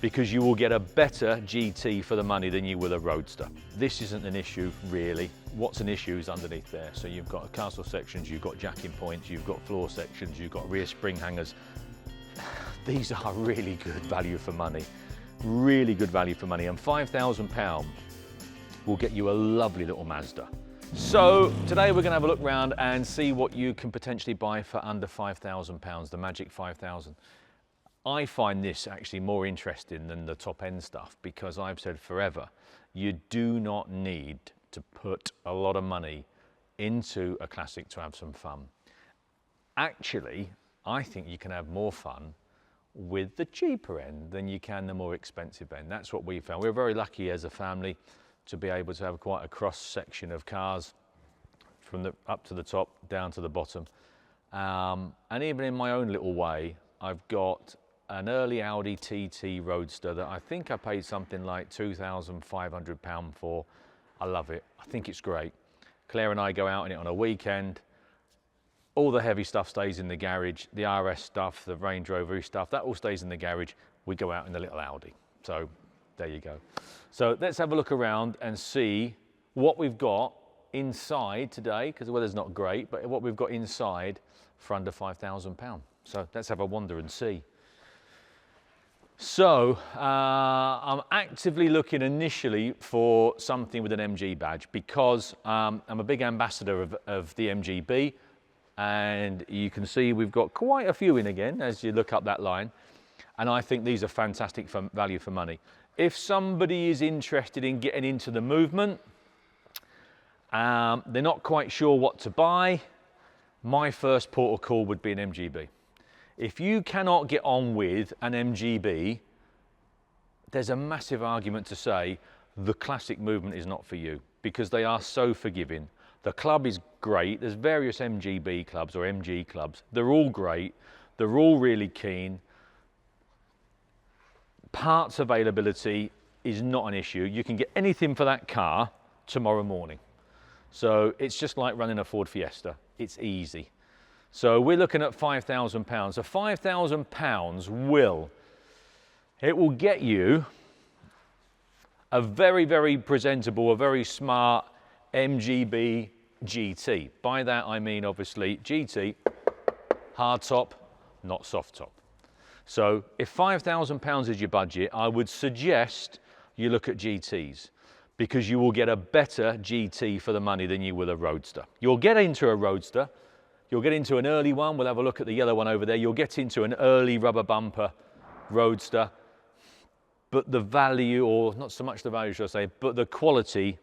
because you will get a better GT for the money than you will a Roadster. This isn't an issue really. What's an issue is underneath there. So you've got castle sections, you've got jacking points, you've got floor sections, you've got rear spring hangers. These are really good value for money. Really good value for money, and £5,000 will get you a lovely little Mazda. So today we're going to have a look around and see what you can potentially buy for under £5,000, the magic 5,000. I find this actually more interesting than the top end stuff, because I've said forever, you do not need to put a lot of money into a classic to have some fun. Actually, I think you can have more fun with the cheaper end than you can the more expensive end. That's what we found. We're very lucky as a family to be able to have quite a cross section of cars, from the up to the top down to the bottom. And even in my own little way, I've got an early Audi TT Roadster that I think I paid something like £2,500 for. I love it. I think it's great. Claire and I go out in it on a weekend. All the heavy stuff stays in the garage. The RS stuff, the Range Rover stuff, that all stays in the garage. We go out in the little Audi. So there you go. So let's have a look around and see what we've got inside today, because the weather's not great, but what we've got inside for under £5,000. So let's have a wander and see. So I'm actively looking initially for something with an MG badge, because I'm a big ambassador of the MGB, and you can see we've got quite a few in again as you look up that line, and I think these are fantastic value for money. If somebody is interested in getting into the movement, they're not quite sure what to buy, my first port of call would be an MGB. If you cannot get on with an MGB, there's a massive argument to say the classic movement is not for you, because they are so forgiving. The club is great. There's various MGB clubs or MG clubs. They're all great. They're all really keen. Parts availability is not an issue. You can get anything for that car tomorrow morning. So it's just like running a Ford Fiesta. It's easy. So we're looking at £5,000. So £5,000 will get you a very, very presentable, a very smart MGB GT. By that I mean obviously GT, hard top, not soft top. So if £5,000 is your budget, I would suggest you look at GTs, because you will get a better GT for the money than you will a Roadster. You'll get into a Roadster, you'll get into an early one, we'll have a look at the yellow one over there, you'll get into an early rubber bumper Roadster, but the value, or not so much the value should I say, but the quality,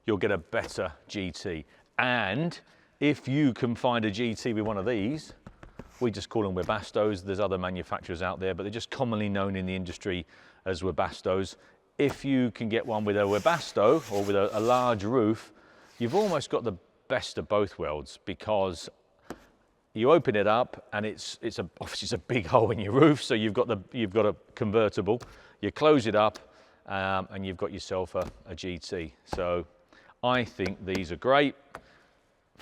you'll get a better GT. And if you can find a GT with one of these, we just call them Webasto's. There's other manufacturers out there, but they're just commonly known in the industry as Webasto's. If you can get one with a Webasto or with a large roof, you've almost got the best of both worlds, because you open it up and obviously it's a big hole in your roof, so you've got a convertible. You close it up and you've got yourself a GT. So I think these are great.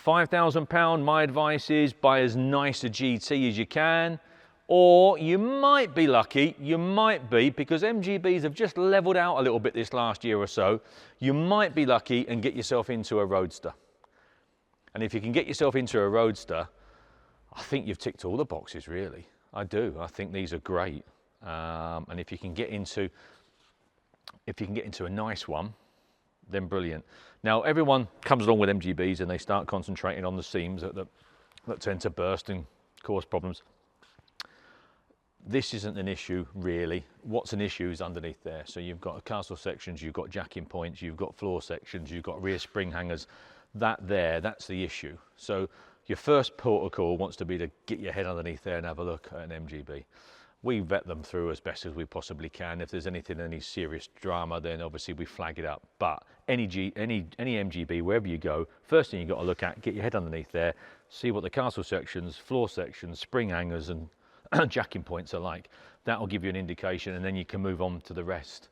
£5,000, my advice is buy as nice a GT as you can, or you might be lucky, because MGBs have just leveled out a little bit this last year or so, you might be lucky and get yourself into a Roadster. And if you can get yourself into a Roadster, I think you've ticked all the boxes, really. I do. I think these are great. And if you can get into a nice one, then brilliant. Now, everyone comes along with MGBs and they start concentrating on the seams that tend to burst and cause problems. This isn't an issue, really. What's an issue is underneath there. So you've got castle sections, you've got jacking points, you've got floor sections, you've got rear spring hangers. That's the issue. So your first port of call wants to be to get your head underneath there and have a look at an MGB. We vet them through as best as we possibly can. If there's any serious drama, then obviously we flag it up. But any MGB, wherever you go, first thing you've got to look at, get your head underneath there, see what the castle sections, floor sections, spring hangers and jacking points are like. That will give you an indication, and then you can move on to the rest.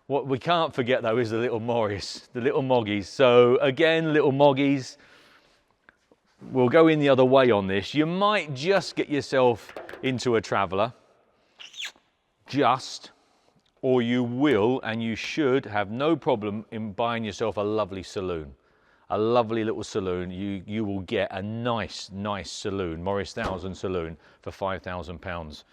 What we can't forget though is the little Morris, the little Moggies. So again, little Moggies, we'll go in the other way on this. You might just get yourself into a Traveller, or you will and you should have no problem in buying yourself a lovely saloon. A lovely little saloon. You will get a nice saloon, Morris Thousand saloon, for £5,000.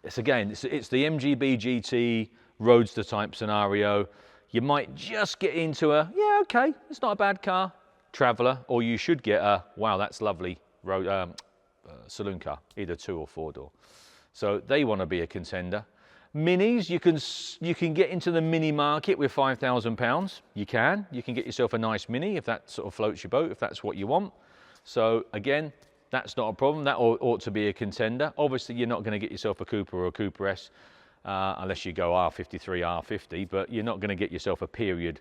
It's the MGB GT roadster type scenario. You might just get into a, yeah, okay, it's not a bad car, Traveller, or you should get a, wow, that's lovely saloon car, either 2 or 4 door. So they want to be a contender. Minis, you can get into the mini market with £5,000. You can get yourself a nice mini if that sort of floats your boat, if that's what you want. So again, that's not a problem. That ought to be a contender. Obviously, you're not going to get yourself a Cooper or a Cooper S unless you go R53, R50, but you're not going to get yourself a period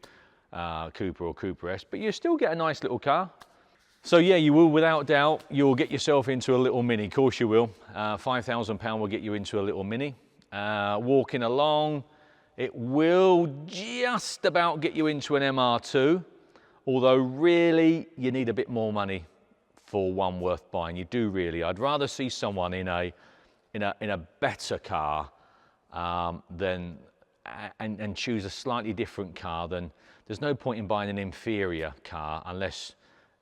Cooper or Cooper S, but you still get a nice little car. So yeah, you will, without doubt, you'll get yourself into a little mini. Of course you will. £5,000 will get you into a little mini. Walking along, it will just about get you into an MR2, although really you need a bit more money for one worth buying. You do really. I'd rather see someone in a better car and choose a slightly different car. Than there's no point in buying an inferior car unless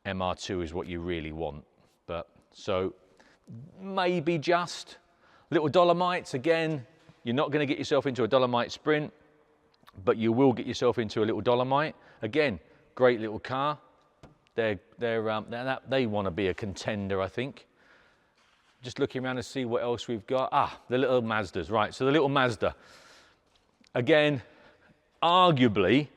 MR2 is what you really want. But so maybe just little Dolomites again. You're not going to get yourself into a Dolomite Sprint, but you will get yourself into a little Dolomite. Again, great little car. They want to be a contender, I think. Just looking around to see what else we've got. The little Mazdas, right? So the little Mazda, again, arguably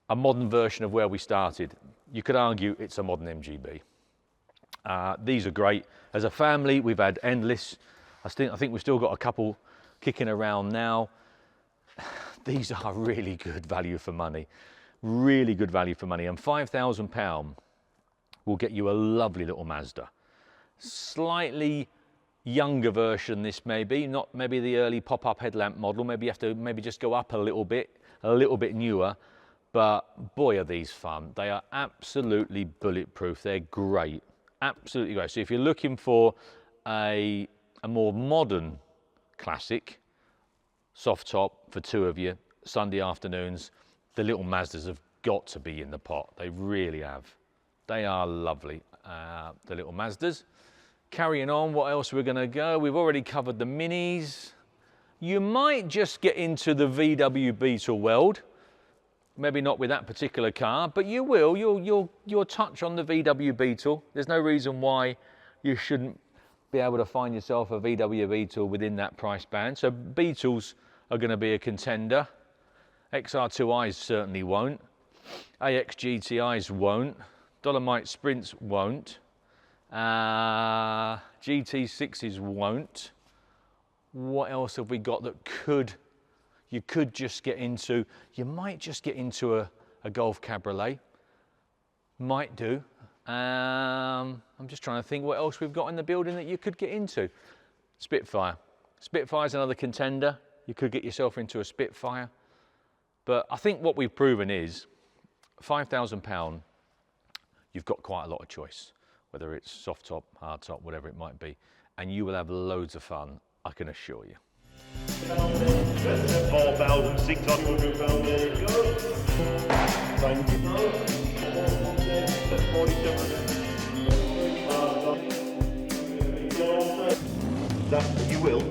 a modern version of where we started. You could argue it's a modern MGB. These are great. As a family, we've had endless. I think we've still got a couple kicking around now. These are really good value for money. Really good value for money. And £5,000 will get you a lovely little Mazda. Slightly younger version this may be, not maybe the early pop-up headlamp model. Maybe you have to just go up a little bit newer. But boy, are these fun. They are absolutely bulletproof. They're great. Absolutely great. So if you're looking for a more modern classic, soft top for 2 of you, Sunday afternoons, the little Mazdas have got to be in the pot. They really have. They are lovely, the little Mazdas. Carrying on, what else we're going to go? We've already covered the Minis. You might just get into the VW Beetle world. Maybe not with that particular car, but you will. You'll touch on the VW Beetle. There's no reason why you shouldn't be able to find yourself a VW Beetle within that price band. So Beetles are going to be a contender. XR2Is certainly won't. AX GTIs won't. Dolomite Sprints won't. GT6s won't. What else have we got that you could just get into? You might just get into a Golf Cabriolet. Might do. I'm just trying to think what else we've got in the building that you could get into. Spitfire. Spitfire's another contender. You could get yourself into a Spitfire. But I think what we've proven is £5,000, you've got quite a lot of choice, whether it's soft top, hard top, whatever it might be. And you will have loads of fun, I can assure you. £4,600, there you go. Thank you. That you will.